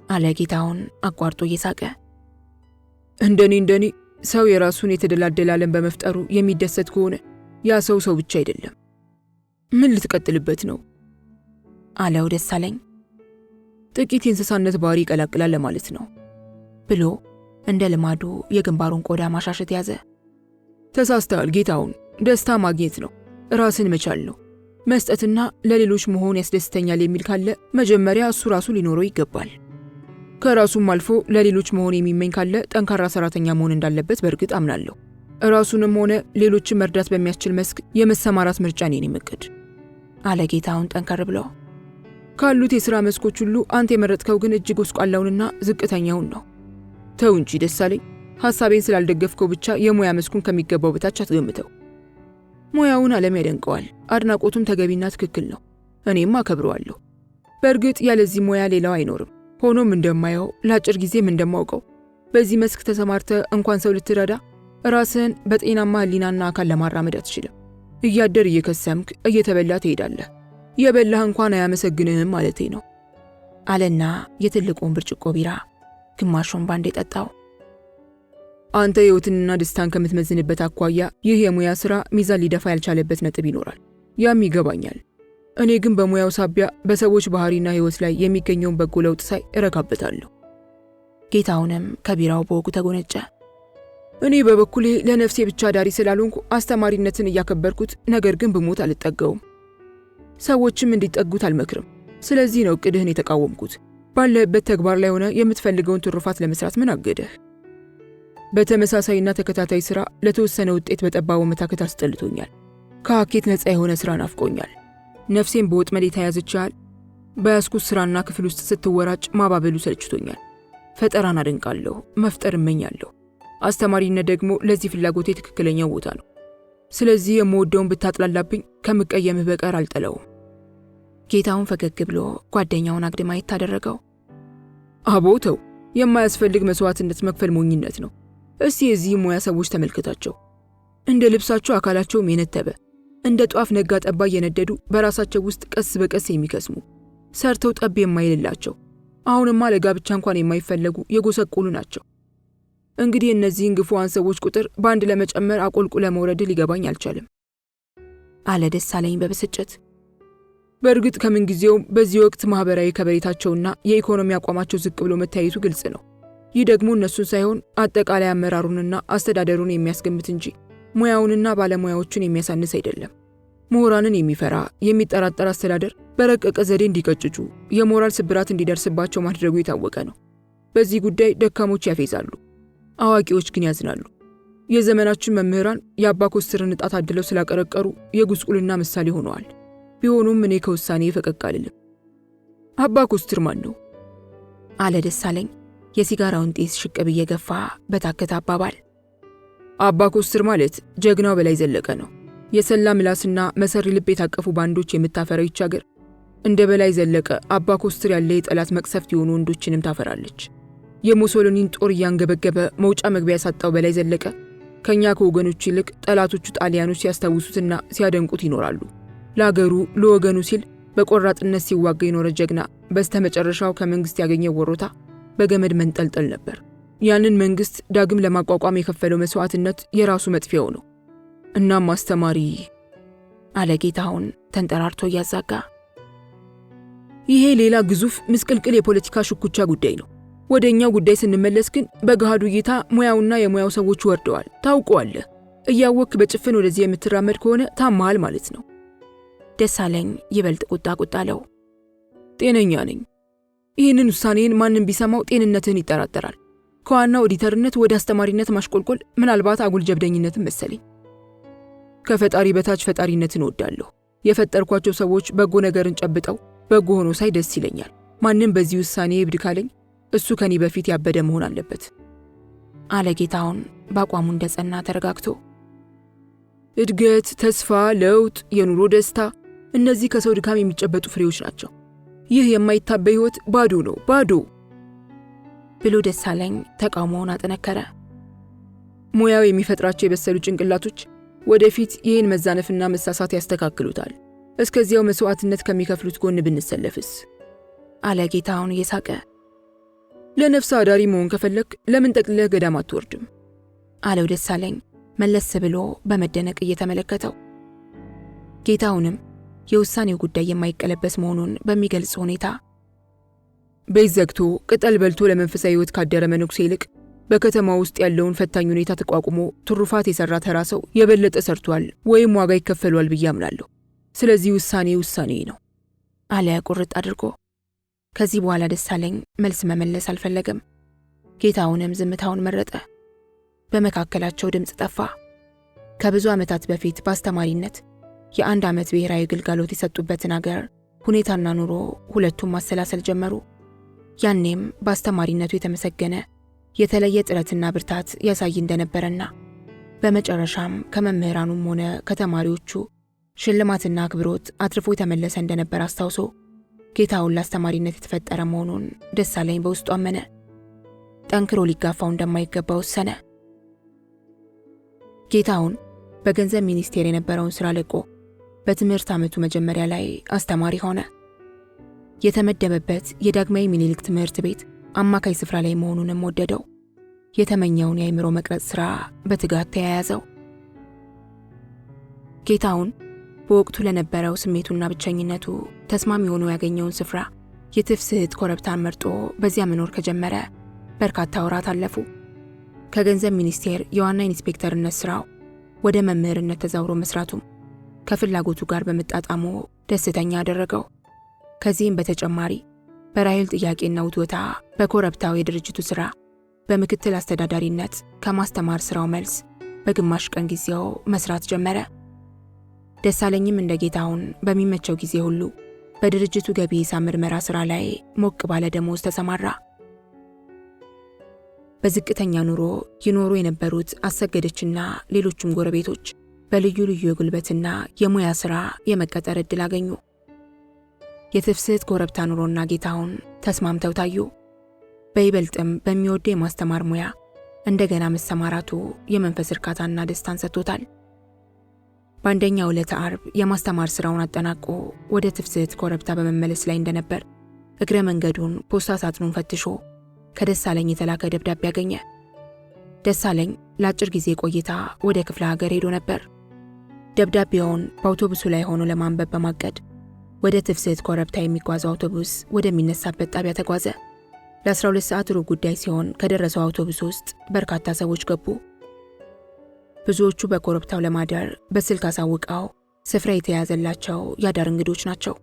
አለ ጌታውን አቋርጦ እየሳቀ። እንደኔ ሰው የራሱን የተደላደለ ዓለም በመፍጠሩ የሚደሰት ከሆነ ያ ሰው ብቻ አይደለም። ምን ልትቀጥልበት ነው? አለው ደሳለኝ። ጥቂት የእንስሳነት ባህሪ ይቀላቅላል ለማለት ነው ብሎ እንደ ልማዱ የግንባሩን ቆዳ ማሻሸት ያዘ። ተሳስተሃል ጌታውን፣ ደስታ ማግኘት ነው፣ ራስን መቻል ነው። መስጠትና ለሌሎች መሆን ያስደስተኛል የሚል ካለ መጀመሪያ እሱ ራሱ ሊኖረው ይገባል። ከራሱም አልፎ ለሌሎች መሆን የሚመኝ ካለ ጠንካራ ሰራተኛ መሆን እንዳለበት በእርግጥ አምናለሁ። ራሱንም ሆነ ሌሎችን መርዳት በሚያስችል መስክ የመሰማራት ምርጫ እኔን ይመቅድ አለ ጌታሁን ጠንከር ብሎ። ካሉት የሥራ መስኮች ሁሉ አንተ የመረጥከው ግን እጅግ ጎስቋላውንና ዝቅተኛውን ነው። ተው እንጂ ደሳለኝ፣ ሐሳቤን ስላልደገፍከው ብቻ የሙያ መስኩን ከሚገባው በታች አትገምተው። ሙያውን ዓለም ያደንቀዋል፣ አድናቆቱም ተገቢና ትክክል ነው። እኔም አከብረዋለሁ። በእርግጥ ያለዚህ ሙያ ሌላው አይኖርም። ሆኖም እንደማየው ለአጭር ጊዜም እንደማውቀው በዚህ መስክ ተሰማርተ እንኳን ሰው ልትረዳ ራስህን በጤናማ ሕሊናና አካል ለማራመድ አትችልም። እያደር እየከሰምክ እየተበላ ትሄዳለህ። የበላህ እንኳን አያመሰግንህም ማለቴ ነው አለና የትልቁን ብርጭቆ ቢራ ግማሹን ባንዴ ጠጣው። አንተ ሕይወትንና ደስታን ከምትመዝንበት አኳያ ይህ የሙያ ሥራ ሚዛን ሊደፋ ያልቻለበት ነጥብ ይኖራል። ያም ይገባኛል። እኔ ግን በሙያው ሳቢያ በሰዎች ባህሪና ሕይወት ላይ የሚገኘውን በጎ ለውጥ ሳይ እረካበታለሁ። ጌታውንም ከቢራው በወጉ ተጎነጨ። እኔ በበኩሌ ለነፍሴ ብቻ ዳሪ ስላልሆንኩ አስተማሪነትን እያከበርኩት፣ ነገር ግን ብሞት አልጠገውም። ሰዎችም እንዲጠጉት አልመክርም። ስለዚህ ነው እቅድህን የተቃወምኩት። ባለህበት ተግባር ላይ ሆነ የምትፈልገውን ትሩፋት ለመስራት ምን አገደህ? በተመሳሳይና ተከታታይ ሥራ ለተወሰነ ውጤት በጠባቡ መታከት አስጠልቶኛል። ከሀኬት ነፃ የሆነ ሥራ ናፍቆኛል። ነፍሴን በወጥመድ የተያዘች ያህል በያዝኩት ሥራና ክፍል ውስጥ ስትወራጭ ማባበሉ ሰልችቶኛል። ፈጠራን አደንቃለሁ፣ መፍጠር እመኛለሁ። አስተማሪነት ደግሞ ለዚህ ፍላጎቴ ትክክለኛው ቦታ ነው። ስለዚህ የምወደውን ብታጥላላብኝ ከምቀየምህ በቀር አልጠለውም። ጌታውን ፈገግ ብሎ ጓደኛውን አግድማ አደረገው። አቦተው የማያስፈልግ መስዋዕትነት መክፈል ሞኝነት ነው። እስቲ የዚህ ሙያ ሰዎች ተመልከታቸው። እንደ ልብሳቸው አካላቸውም የነተበ እንደ ጧፍ ነጋ ጠባ እየነደዱ በራሳቸው ውስጥ ቀስ በቀስ የሚከስሙ ሰርተው ጠብ የማይልላቸው አሁንማ ለጋብቻ እንኳን የማይፈለጉ የጎሰቁሉ ናቸው። እንግዲህ እነዚህን ግፉዋን ሰዎች ቁጥር በአንድ ለመጨመር አቆልቁለ መውረድ ሊገባኝ አልቻለም አለ ደሳለኝ በብስጭት። በእርግጥ ከምንጊዜውም በዚህ ወቅት ማህበራዊ ከበሬታቸውና የኢኮኖሚ አቋማቸው ዝቅ ብሎ መታየቱ ግልጽ ነው። ይህ ደግሞ እነሱን ሳይሆን አጠቃላይ አመራሩንና አስተዳደሩን የሚያስገምት እንጂ ሙያውንና ባለሙያዎቹን የሚያሳንስ አይደለም። ምሁራንን የሚፈራ የሚጠራጠር አስተዳደር በረቀቀ ዘዴ እንዲቀጭጩ የሞራል ስብራት እንዲደርስባቸው ማድረጉ የታወቀ ነው። በዚህ ጉዳይ ደካሞች ያፌዛሉ፣ አዋቂዎች ግን ያዝናሉ። የዘመናችን መምህራን የአባ ኮስትርን ዕጣ ታድለው ስላቀረቀሩ የጉስቁልና ምሳሌ ሆነዋል። ቢሆኑም እኔ ከውሳኔ ፈቀቅ አልልም። አባ ኮስትር ማን ነው? አለ ደሳለኝ የሲጋራውን ጢስ ሽቅብ እየገፋ በታከተ አባባል። አባ ኮስትር ማለት ጀግናው በላይ ዘለቀ ነው። የሰላ ምላስና መሰሪ ልብ የታቀፉ ባንዶች የምታፈራው ይህች ሀገር እንደ በላይ ዘለቀ አባ ኮስትር ያለ የጠላት መቅሰፍት የሆኑ ወንዶችንም ታፈራለች። የሙሶሊኒን ጦር እያንገበገበ መውጫ መግቢያ ያሳጣው በላይ ዘለቀ ከኛ ከወገኖቹ ይልቅ ጠላቶቹ ጣሊያኖች ሲያስታውሱትና ሲያደንቁት ይኖራሉ። ለአገሩ ለወገኑ ሲል በቆራጥነት ሲዋጋ የኖረ ጀግና በስተመጨረሻው ከመንግስት ያገኘው ወሮታ በገመድ መንጠልጠል ነበር። ያንን መንግስት ዳግም ለማቋቋም የከፈለው መስዋዕትነት የራሱ መጥፊያው ነው። እናም አስተማሪ አለ ጌታሁን ተንጠራርቶ እያዛጋ። ይሄ ሌላ ግዙፍ ምስቅልቅል የፖለቲካ ሽኩቻ ጉዳይ ነው። ወደኛው ጉዳይ ስንመለስ ግን በገሃዱ እይታ ሙያውና የሙያው ሰዎች ወርደዋል። ታውቀዋለህ። እያወክ በጭፍን ወደዚህ የምትራመድ ከሆነ ታማሃል ማለት ነው። ደሳለኝ ይበልጥ ቁጣ አለው። ጤነኛ ነኝ። ይህንን ውሳኔን ማንም ቢሰማው ጤንነትህን ይጠራጠራል። ከዋናው ኦዲተርነት ወደ አስተማሪነት ማሽቆልቆል ምናልባት አጉል ጀብደኝነትን መሰለኝ። ከፈጣሪ በታች ፈጣሪነትን እወዳለሁ። የፈጠርኳቸው ሰዎች በጎ ነገርን ጨብጠው በጎ ሆኖ ሳይ ደስ ይለኛል። ማንም በዚህ ውሳኔ ይብድ ካለኝ እሱ ከኔ በፊት ያበደ መሆን አለበት አለ ጌታሁን በአቋሙ እንደጸና ተረጋግቶ። እድገት፣ ተስፋ፣ ለውጥ፣ የኑሮ ደስታ እነዚህ ከሰው ድካም የሚጨበጡ ፍሬዎች ናቸው። ይህ የማይታበይ ሕይወት ባዶ ነው፣ ባዶ ብሎ ደሳለኝ ተቃውሞውን አጠነከረ። ሙያው የሚፈጥራቸው የበሰሉ ጭንቅላቶች ወደፊት ይህን መዛነፍና መሳሳት ያስተካክሉታል። እስከዚያው መስዋዕትነት ከሚከፍሉት ጎን ብንሰለፍስ አለ ጌታሁን እየሳቀ። ለነፍስ አዳሪ መሆን ከፈለክ ለምን ጠቅልለህ ገዳም አትወርድም? አለው ደሳለኝ መለስ ብሎ በመደነቅ እየተመለከተው። ጌታሁንም የውሳኔው ጉዳይ የማይቀለበስ መሆኑን በሚገልጽ ሁኔታ ቤት ዘግቶ ቅጠል በልቶ ለመንፈሳዊ ሕይወት ካደረ መነኩሴ ይልቅ በከተማ ውስጥ ያለውን ፈታኝ ሁኔታ ተቋቁሞ ትሩፋት የሰራ ተራ ሰው የበለጠ ሰርቷል ወይም ዋጋ ይከፈሏል ብዬ አምናለሁ። ስለዚህ ውሳኔ ነው አለ ቁርጥ አድርጎ። ከዚህ በኋላ ደሳለኝ መልስ መመለስ አልፈለገም። ጌታውንም ዝምታውን መረጠ። በመካከላቸው ድምፅ ጠፋ። ከብዙ ዓመታት በፊት በአስተማሪነት የ1 ዓመት ብሔራዊ ግልጋሎት የሰጡበትን አገር ሁኔታና ኑሮ ሁለቱም ማሰላሰል ጀመሩ። ያኔም በአስተማሪነቱ የተመሰገነ የተለየ ጥረትና ብርታት ያሳይ እንደነበረና በመጨረሻም ከመምህራኑም ሆነ ከተማሪዎቹ ሽልማትና አክብሮት አትርፎ የተመለሰ እንደነበር አስታውሶ ጌታውን ለአስተማሪነት የተፈጠረ መሆኑን ደሳለኝ በውስጡ አመነ። ጠንክሮ ሊጋፋው እንደማይገባ ወሰነ። ጌታውን በገንዘብ ሚኒስቴር የነበረውን ስራ ለቆ በትምህርት ዓመቱ መጀመሪያ ላይ አስተማሪ ሆነ። የተመደበበት የዳግማዊ ምኒልክ ትምህርት ቤት አማካይ ስፍራ ላይ መሆኑንም ወደደው። የተመኘውን የአእምሮ መቅረጽ ስራ በትጋት ተያያዘው። ጌታውን በወቅቱ ለነበረው ስሜቱና ብቸኝነቱ ተስማሚ ሆኖ ያገኘውን ስፍራ የትፍስሕት ኮረብታን መርጦ በዚያ መኖር ከጀመረ በርካታ ወራት አለፉ። ከገንዘብ ሚኒስቴር የዋና ኢንስፔክተርነት ስራው ወደ መምህርነት ተዛውሮ መስራቱም ከፍላጎቱ ጋር በመጣጣሙ ደስተኛ አደረገው። ከዚህም በተጨማሪ በራሔል ጥያቄና ውትወታ በኮረብታው የድርጅቱ ስራ በምክትል አስተዳዳሪነት ከማስተማር ስራው መልስ በግማሽ ቀን ጊዜው መስራት ጀመረ። ደሳለኝም እንደ ጌታውን በሚመቸው ጊዜ ሁሉ በድርጅቱ ገቢ ሂሳብ ምርመራ ስራ ላይ ሞቅ ባለ ደሞዝ ተሰማራ። በዝቅተኛ ኑሮ ይኖሩ የነበሩት አሰገደችና ሌሎችም ጎረቤቶች በልዩ ልዩ የጉልበትና የሙያ ስራ የመቀጠር ዕድል አገኙ። የትፍስሕት ኮረብታ ኑሮና ጌታውን ተስማምተው ታዩ። በይበልጥም በሚወደው የማስተማር ሙያ እንደገና መሰማራቱ የመንፈስ እርካታና ደስታን ሰጥቶታል። በአንደኛው ዕለተ ዓርብ የማስተማር ስራውን አጠናቆ ወደ ትፍስሕት ኮረብታ በመመለስ ላይ እንደነበር እግረ መንገዱን ፖስታ ሳጥኑን ፈትሾ ከደሳለኝ የተላከ ደብዳቤ አገኘ። ደሳለኝ ለአጭር ጊዜ ቆይታ ወደ ክፍለ ሀገር ሄዶ ነበር። ደብዳቤውን በአውቶቡሱ ላይ ሆኖ ለማንበብ በማቀድ ወደ ትፍስሕት ኮረብታ የሚጓዘው አውቶቡስ ወደሚነሳበት ጣቢያ ተጓዘ። ለ12 ሰዓት ሩብ ጉዳይ ሲሆን ከደረሰው አውቶቡስ ውስጥ በርካታ ሰዎች ገቡ። ብዙዎቹ በኮረብታው ለማደር በስልክ አሳውቀው ስፍራ የተያዘላቸው ያዳር እንግዶች ናቸው።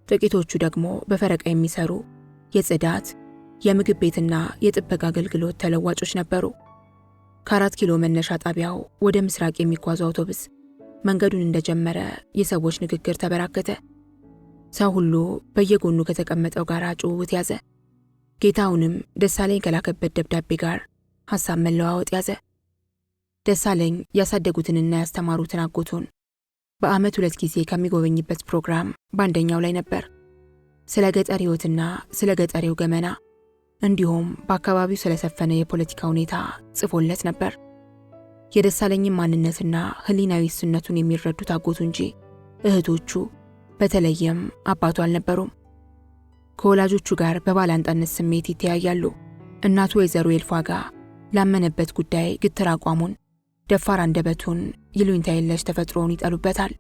ጥቂቶቹ ደግሞ በፈረቃ የሚሰሩ የጽዳት፣ የምግብ ቤትና የጥበቃ አገልግሎት ተለዋጮች ነበሩ። ከ4 ኪሎ መነሻ ጣቢያው ወደ ምስራቅ የሚጓዘው አውቶቡስ መንገዱን እንደጀመረ የሰዎች ንግግር ተበራከተ። ሰው ሁሉ በየጎኑ ከተቀመጠው ጋር ጭውውት ያዘ። ጌታውንም ደሳለኝ ከላከበት ደብዳቤ ጋር ሐሳብ መለዋወጥ ያዘ። ደሳለኝ ያሳደጉትንና ያስተማሩትን አጎቱን በዓመት 2 ጊዜ ከሚጎበኝበት ፕሮግራም በአንደኛው ላይ ነበር። ስለ ገጠር ሕይወትና ስለ ገጠሬው ገመና እንዲሁም በአካባቢው ስለሰፈነ የፖለቲካ ሁኔታ ጽፎለት ነበር። የደሳለኝን ማንነትና ሕሊናዊ እሱነቱን የሚረዱት አጎቱ እንጂ እህቶቹ በተለይም አባቱ አልነበሩም። ከወላጆቹ ጋር በባላንጣነት ስሜት ይተያያሉ። እናቱ ወይዘሮ ኤልፋጋ ላመነበት ጉዳይ ግትር አቋሙን፣ ደፋር አንደበቱን፣ ይሉኝታ የለሽ ተፈጥሮውን ይጠሉበታል።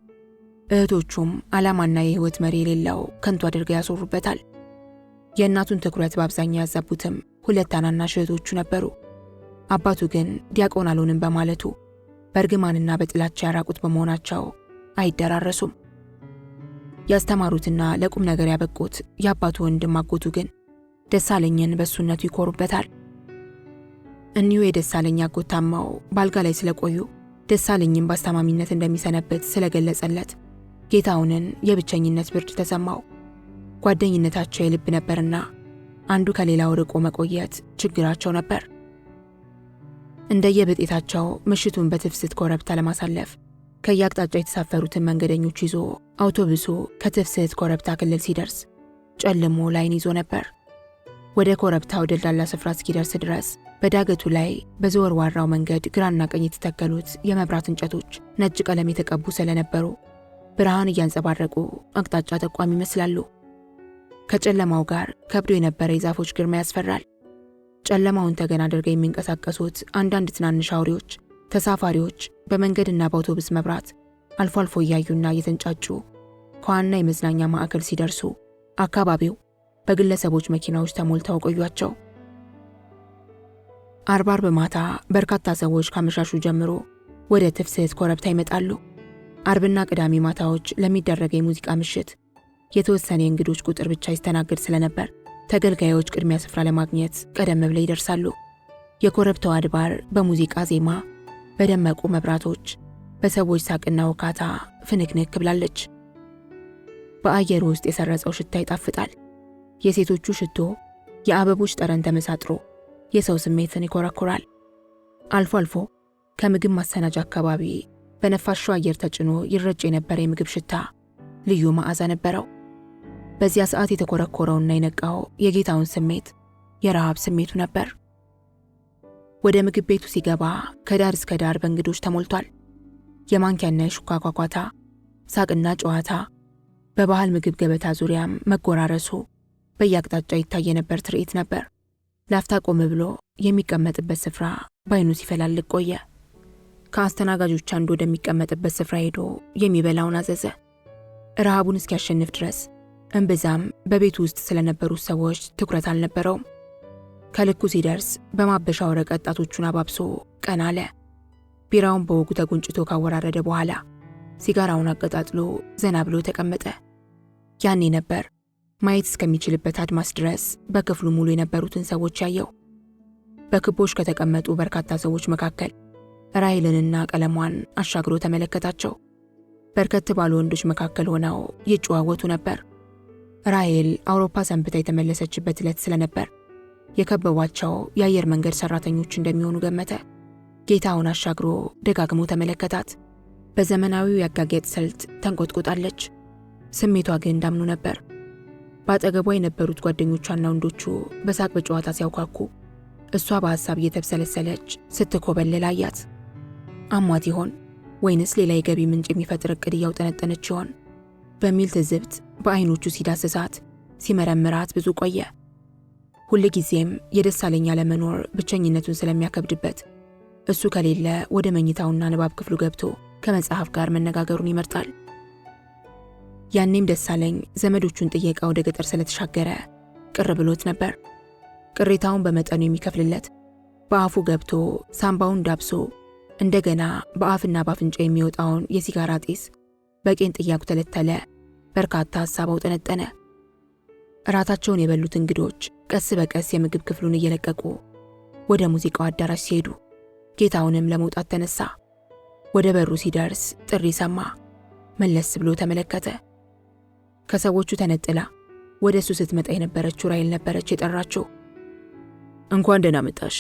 እህቶቹም ዓላማና የሕይወት መሪ የሌለው ከንቱ አድርገው ያሶሩበታል። የእናቱን ትኩረት በአብዛኛው ያዛቡትም 2 ታናናሽ እህቶቹ ነበሩ። አባቱ ግን ዲያቆን አልሆንም በማለቱ በእርግማንና በጥላቻ ያራቁት በመሆናቸው አይደራረሱም። ያስተማሩትና ለቁም ነገር ያበቁት የአባቱ ወንድም አጎቱ ግን ደሳለኝን በእሱነቱ ይኮሩበታል። እኒሁ የደሳለኝ አጎት ታመው ባልጋ ላይ ስለቆዩ ደሳለኝን በአስታማሚነት እንደሚሰነበት ስለገለጸለት ጌታውንን የብቸኝነት ብርድ ተሰማው። ጓደኝነታቸው የልብ ነበርና አንዱ ከሌላው ርቆ መቆየት ችግራቸው ነበር። እንደየብጤታቸው ምሽቱን በትፍስሕት ኮረብታ ለማሳለፍ ከየአቅጣጫው የተሳፈሩትን መንገደኞች ይዞ አውቶቡሱ ከትፍስሕት ኮረብታ ክልል ሲደርስ ጨልሞ ላይን ይዞ ነበር። ወደ ኮረብታው ደልዳላ ስፍራ እስኪደርስ ድረስ በዳገቱ ላይ በዘወርዋራው መንገድ ግራና ቀኝ የተተከሉት የመብራት እንጨቶች ነጭ ቀለም የተቀቡ ስለነበሩ ብርሃን እያንጸባረቁ አቅጣጫ ጠቋሚ ይመስላሉ። ከጨለማው ጋር ከብዶ የነበረ የዛፎች ግርማ ያስፈራል። ጨለማውን ተገን አድርገው የሚንቀሳቀሱት አንዳንድ ትናንሽ አውሬዎች ተሳፋሪዎች በመንገድና በአውቶቡስ መብራት አልፎ አልፎ እያዩና እየተንጫጩ ከዋና የመዝናኛ ማዕከል ሲደርሱ አካባቢው በግለሰቦች መኪናዎች ተሞልተው ቆዩአቸው። አርብ ማታ በርካታ ሰዎች ካመሻሹ ጀምሮ ወደ ትፍስሕት ኮረብታ ይመጣሉ። አርብና ቅዳሜ ማታዎች ለሚደረገ የሙዚቃ ምሽት የተወሰነ የእንግዶች ቁጥር ብቻ ይስተናግድ ስለነበር ተገልጋዮች ቅድሚያ ስፍራ ለማግኘት ቀደም ብለው ይደርሳሉ። የኮረብታው አድባር በሙዚቃ ዜማ፣ በደመቁ መብራቶች፣ በሰዎች ሳቅና ውካታ ፍንክንክ ብላለች። በአየሩ ውስጥ የሰረጸው ሽታ ይጣፍጣል። የሴቶቹ ሽቶ፣ የአበቦች ጠረን ተመሳጥሮ የሰው ስሜትን ይኮረኩራል። አልፎ አልፎ ከምግብ ማሰናጃ አካባቢ በነፋሻው አየር ተጭኖ ይረጭ የነበረ የምግብ ሽታ ልዩ መዓዛ ነበረው። በዚያ ሰዓት የተኮረኮረውና የነቃው የጌታውን ስሜት የረሃብ ስሜቱ ነበር። ወደ ምግብ ቤቱ ሲገባ ከዳር እስከ ዳር በእንግዶች ተሞልቷል። የማንኪያና የሹካ ኳኳታ፣ ሳቅና ጨዋታ፣ በባህል ምግብ ገበታ ዙሪያም መጎራረሱ በየአቅጣጫው ይታይ የነበር ትርኢት ነበር። ላፍታ ቆም ብሎ የሚቀመጥበት ስፍራ ባይኑ ሲፈላልግ ቆየ። ከአስተናጋጆች አንዱ ወደሚቀመጥበት ስፍራ ሄዶ የሚበላውን አዘዘ። ረሃቡን እስኪያሸንፍ ድረስ እምብዛም በቤቱ ውስጥ ስለነበሩት ሰዎች ትኩረት አልነበረውም። ከልኩ ሲደርስ በማበሻ ወረቀት ጣቶቹን አባብሶ ቀና አለ። ቢራውን በወጉ ተጎንጭቶ ካወራረደ በኋላ ሲጋራውን አቀጣጥሎ ዘና ብሎ ተቀመጠ። ያኔ ነበር ማየት እስከሚችልበት አድማስ ድረስ በክፍሉ ሙሉ የነበሩትን ሰዎች ያየው። በክቦች ከተቀመጡ በርካታ ሰዎች መካከል ራሔልንና ቀለሟን አሻግሮ ተመለከታቸው። በርከት ባሉ ወንዶች መካከል ሆነው ይጨዋወቱ ነበር። ራሔል አውሮፓ ሰንብታ የተመለሰችበት ዕለት ስለነበር የከበቧቸው የአየር መንገድ ሰራተኞች እንደሚሆኑ ገመተ። ጌታውን አሻግሮ ደጋግሞ ተመለከታት። በዘመናዊው ያጋጌጥ ስልት ተንቆጥቆጣለች። ስሜቷ ግን እንዳምኑ ነበር። በአጠገቧ የነበሩት ጓደኞቿና ወንዶቹ በሳቅ በጨዋታ ሲያውካኩ፣ እሷ በሐሳብ እየተብሰለሰለች ስትኮበልል አያት። አሟት ይሆን ወይንስ ሌላ የገቢ ምንጭ የሚፈጥር ዕቅድ እያውጠነጠነች ይሆን በሚል ትዝብት በዐይኖቹ ሲዳስሳት ሲመረምራት ብዙ ቆየ። ሁልጊዜም የደሳለኝ አለመኖር ብቸኝነቱን ስለሚያከብድበት እሱ ከሌለ ወደ መኝታውና ንባብ ክፍሉ ገብቶ ከመጽሐፍ ጋር መነጋገሩን ይመርጣል። ያኔም ደሳለኝ ዘመዶቹን ጥየቃ ወደ ገጠር ስለተሻገረ ቅር ብሎት ነበር። ቅሬታውን በመጠኑ የሚከፍልለት በአፉ ገብቶ ሳምባውን ዳብሶ እንደገና በአፍና በአፍንጫ የሚወጣውን የሲጋራ ጢስ በቄንጥ እያጉተለተለ በርካታ ሐሳብ አውጠነጠነ። እራታቸውን የበሉት እንግዶች ቀስ በቀስ የምግብ ክፍሉን እየለቀቁ ወደ ሙዚቃው አዳራሽ ሲሄዱ ጌታውንም ለመውጣት ተነሳ። ወደ በሩ ሲደርስ ጥሪ ሰማ። መለስ ብሎ ተመለከተ። ከሰዎቹ ተነጥላ ወደ እሱ ስትመጣ የነበረችው ራሔል ነበረች የጠራችው። እንኳን ደህና መጣሽ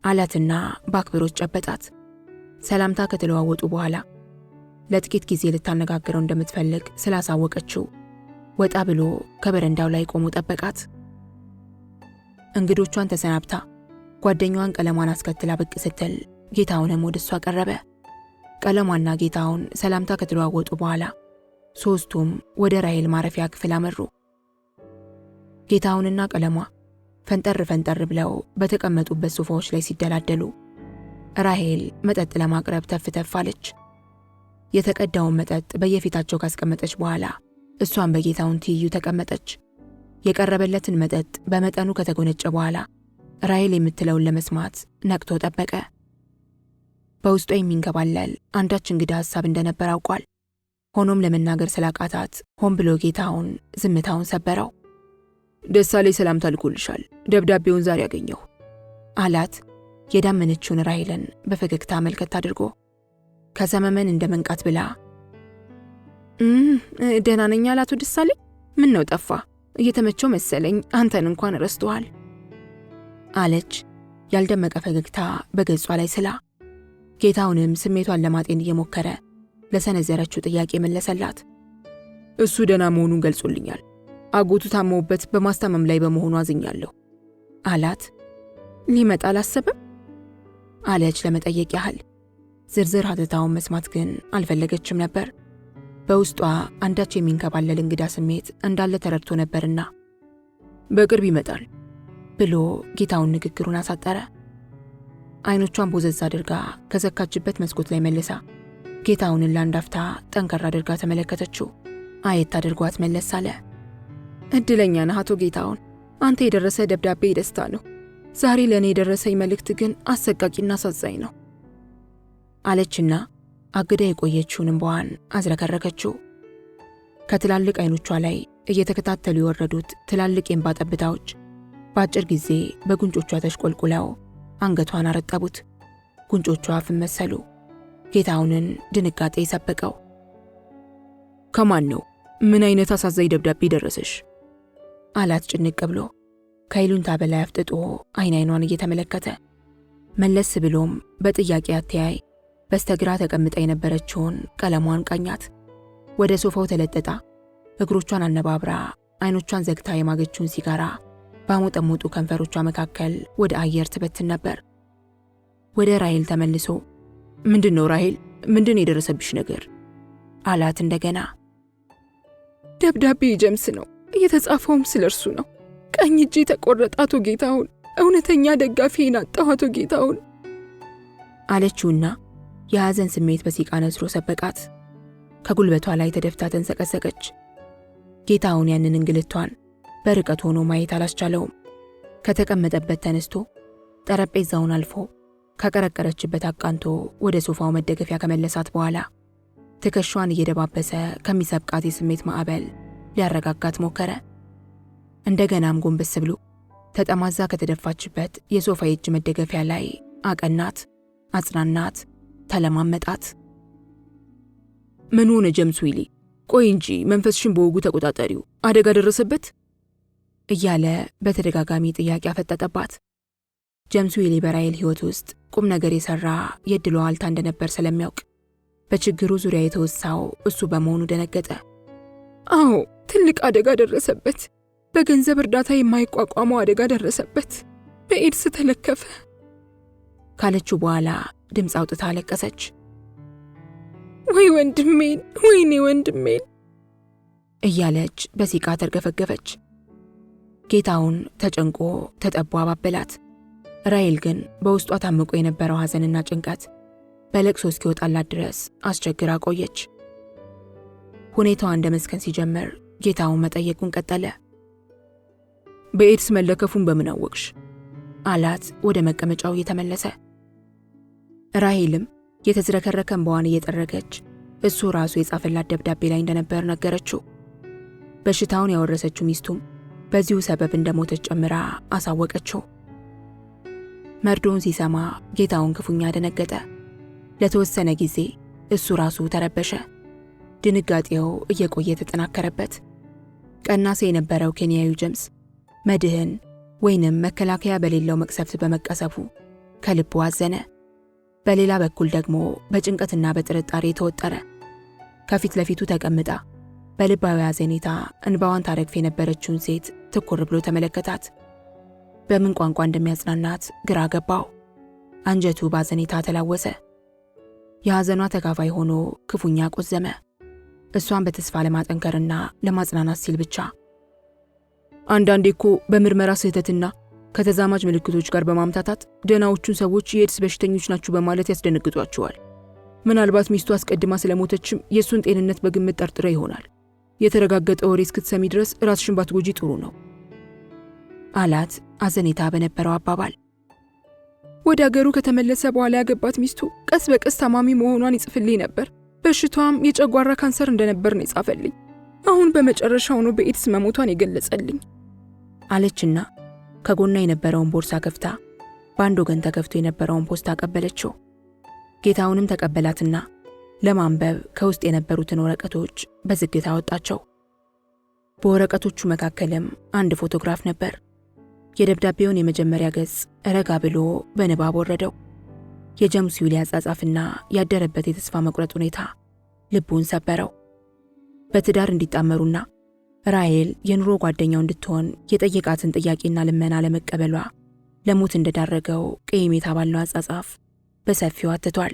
አላትና በአክብሮት ጨበጣት። ሰላምታ ከተለዋወጡ በኋላ ለጥቂት ጊዜ ልታነጋግረው እንደምትፈልግ ስላሳወቀችው ወጣ ብሎ ከበረንዳው ላይ ቆሞ ጠበቃት። እንግዶቿን ተሰናብታ ጓደኛዋን ቀለሟን አስከትላ ብቅ ስትል ጌታውንም ወደ እሷ ቀረበ። ቀለሟና ጌታውን ሰላምታ ከተለዋወጡ በኋላ ሦስቱም ወደ ራሔል ማረፊያ ክፍል አመሩ። ጌታውንና ቀለሟ ፈንጠር ፈንጠር ብለው በተቀመጡበት ሶፋዎች ላይ ሲደላደሉ ራሔል መጠጥ ለማቅረብ ተፍ ተፍ አለች። የተቀዳውን መጠጥ በየፊታቸው ካስቀመጠች በኋላ እሷን በጌታውን ትይዩ ተቀመጠች። የቀረበለትን መጠጥ በመጠኑ ከተጎነጨ በኋላ ራሔል የምትለውን ለመስማት ነቅቶ ጠበቀ። በውስጧ የሚንከባለል አንዳች እንግዳ ሐሳብ እንደነበር አውቋል። ሆኖም ለመናገር ስላቃታት ሆን ብሎ ጌታውን ዝምታውን ሰበረው። ደሳለኝ ሰላምታ ልኮልሻል፣ ደብዳቤውን ዛሬ ያገኘሁ አላት። የዳመነችውን ራሔልን በፈገግታ መልከት አድርጎ ከሰመመን እንደ መንቃት ብላ ደህና ነኝ አላቱ ደሳለኝ። ምን ነው ጠፋ? እየተመቸው መሰለኝ፣ አንተን እንኳን ረስተዋል አለች ያልደመቀ ፈገግታ በገጿ ላይ ስላ። ጌታውንም ስሜቷን ለማጤን እየሞከረ ለሰነዘረችው ጥያቄ መለሰላት። እሱ ደህና መሆኑን ገልጾልኛል። አጎቱ ታመውበት በማስታመም ላይ በመሆኑ አዝኛለሁ አላት። ሊመጣ አላሰበም አለች ለመጠየቅ ያህል። ዝርዝር ሀተታውን መስማት ግን አልፈለገችም ነበር። በውስጧ አንዳች የሚንከባለል እንግዳ ስሜት እንዳለ ተረድቶ ነበርና በቅርብ ይመጣል ብሎ ጌታውን ንግግሩን አሳጠረ። አይኖቿን ቦዘዝ አድርጋ ከዘካችበት መስኮት ላይ መልሳ ጌታውንን ለአንድ አፍታ ጠንከር አድርጋ ተመለከተችው። አየት አድርጓት መለስ አለ። እድለኛ ነህ አቶ ጌታውን፣ አንተ የደረሰ ደብዳቤ ደስታ ነው። ዛሬ ለእኔ የደረሰኝ መልእክት ግን አሰቃቂና አሳዛኝ ነው አለችና አግዳ የቆየችውን እንባዋን አዝረከረከችው። ከትላልቅ አይኖቿ ላይ እየተከታተሉ የወረዱት ትላልቅ የእንባ ጠብታዎች በአጭር ጊዜ በጉንጮቿ ተሽቆልቁለው አንገቷን አረጠቡት። ጉንጮቿ አፍን መሰሉ። ጌታውንን ድንጋጤ ሰበቀው። ከማን ነው? ምን አይነት አሳዛኝ ደብዳቤ ደረሰሽ? አላት ጭንቅ ብሎ ከይሉኝታ በላይ አፍጥጦ አይኗን እየተመለከተ። መለስ ብሎም በጥያቄ አተያይ በስተግራ ተቀምጣ የነበረችውን ቀለሟን ቃኛት። ወደ ሶፋው ተለጥጣ እግሮቿን አነባብራ አይኖቿን ዘግታ የማገችውን ሲጋራ ባሞጠሞጡ ከንፈሮቿ መካከል ወደ አየር ትበትን ነበር። ወደ ራሄል ተመልሶ ምንድነው ራሄል? ምንድን የደረሰብሽ ነገር? አላት እንደገና። ደብዳቤ ጀምስ ነው፣ እየተጻፈውም ስለ እርሱ ነው። ቀኝ እጄ ተቆረጠ አቶ ጌታሁን፣ እውነተኛ ደጋፊዬን አጣሁ አቶ ጌታሁን አለችውና የሐዘን ስሜት በሲቃ ነዝሮ ሰበቃት። ከጉልበቷ ላይ ተደፍታ ተንሰቀሰቀች። ጌታሁን ያንን እንግልቷን በርቀት ሆኖ ማየት አላስቻለውም። ከተቀመጠበት ተነስቶ ጠረጴዛውን አልፎ ከቀረቀረችበት አቃንቶ ወደ ሶፋው መደገፊያ ከመለሳት በኋላ ትከሻዋን እየደባበሰ ከሚሰብቃት የስሜት ማዕበል ሊያረጋጋት ሞከረ። እንደገናም ጎንበስ ብሎ ተጠማዛ ከተደፋችበት የሶፋ የእጅ መደገፊያ ላይ አቀናት፣ አጽናናት፣ ተለማመጣት። ምን ሆነ ጀምስ ዊሊ? ቆይ እንጂ መንፈስሽን በወጉ ተቆጣጠሪው፣ አደጋ ደረሰበት? እያለ በተደጋጋሚ ጥያቄ አፈጠጠባት። ጀምስ ዊሊ በራሄል ሕይወት ውስጥ ቁም ነገር የሠራ የዕድል ዋልታ እንደነበር ስለሚያውቅ በችግሩ ዙሪያ የተወሳው እሱ በመሆኑ ደነገጠ። አዎ፣ ትልቅ አደጋ ደረሰበት። በገንዘብ እርዳታ የማይቋቋመው አደጋ ደረሰበት። በኤድስ ተለከፈ ካለችው በኋላ ድምፅ አውጥታ አለቀሰች። ወይ ወንድሜን፣ ወይኔ ወንድሜን እያለች በሲቃ ተርገፈገፈች። ጌታውን ተጨንቆ ተጠቦ አባበላት። ራሄል ግን በውስጧ ታምቆ የነበረው ሐዘንና ጭንቀት በለቅሶ እስኪወጣላት ድረስ አስቸግራ ቆየች። ሁኔታዋ እንደ መስከን ሲጀምር ጌታውን መጠየቁን ቀጠለ። በኤድስ መለከፉን በምን አወቅሽ? አላት ወደ መቀመጫው እየተመለሰ። ራሄልም የተዝረከረከ እንባዋን እየጠረገች እሱ ራሱ የጻፈላት ደብዳቤ ላይ እንደነበር ነገረችው። በሽታውን ያወረሰችው ሚስቱም በዚሁ ሰበብ እንደሞተች ጨምራ አሳወቀችው። መርዶውን ሲሰማ ጌታውን ክፉኛ ደነገጠ። ለተወሰነ ጊዜ እሱ ራሱ ተረበሸ። ድንጋጤው እየቆየ ተጠናከረበት። ቀናሴ የነበረው ኬንያዊ ጀምስ መድህን ወይንም መከላከያ በሌለው መቅሰፍት በመቀሰፉ ከልቡ አዘነ። በሌላ በኩል ደግሞ በጭንቀትና በጥርጣሬ ተወጠረ። ከፊት ለፊቱ ተቀምጣ በልባዊ ሐዘኔታ እንባዋን ታረግፍ የነበረችውን ሴት ትኩር ብሎ ተመለከታት። በምን ቋንቋ እንደሚያጽናናት ግራ ገባው። አንጀቱ በሐዘኔታ ተላወሰ። የሐዘኗ ተካፋይ ሆኖ ክፉኛ ቆዘመ። እሷን በተስፋ ለማጠንከርና ለማጽናናት ሲል ብቻ። አንዳንዴ እኮ በምርመራ ስህተትና ከተዛማጅ ምልክቶች ጋር በማምታታት ደህናዎቹን ሰዎች የኤድስ በሽተኞች ናችሁ በማለት ያስደነግጧቸዋል። ምናልባት ሚስቱ አስቀድማ ስለሞተችም የእሱን ጤንነት በግምት ጠርጥረ ይሆናል። የተረጋገጠ ወሬ እስክትሰሚ ድረስ ራስሽን ባትጎጂ ጥሩ ነው አላት አዘኔታ በነበረው አባባል። ወደ አገሩ ከተመለሰ በኋላ ያገባት ሚስቱ ቀስ በቀስ ታማሚ መሆኗን ይጽፍልኝ ነበር። በሽታዋም የጨጓራ ካንሰር እንደነበር ነው የጻፈልኝ። አሁን በመጨረሻው ነው በኤድስ መሞቷን የገለጸልኝ አለችና ከጎኗ የነበረውን ቦርሳ ከፍታ በአንድ ወገን ተከፍቶ የነበረውን ፖስታ ቀበለችው። ጌታውንም ተቀበላትና ለማንበብ ከውስጥ የነበሩትን ወረቀቶች በዝግታ አወጣቸው። በወረቀቶቹ መካከልም አንድ ፎቶግራፍ ነበር። የደብዳቤውን የመጀመሪያ ገጽ ረጋ ብሎ በንባብ ወረደው። የጀምስ ዊሊ አጻጻፍና ያደረበት የተስፋ መቁረጥ ሁኔታ ልቡን ሰበረው። በትዳር እንዲጣመሩና ራሄል የኑሮ ጓደኛው እንድትሆን የጠየቃትን ጥያቄና ልመና ለመቀበሏ ለሞት እንደዳረገው ቅይሜታ ባለው አጻጻፍ በሰፊው አትቷል።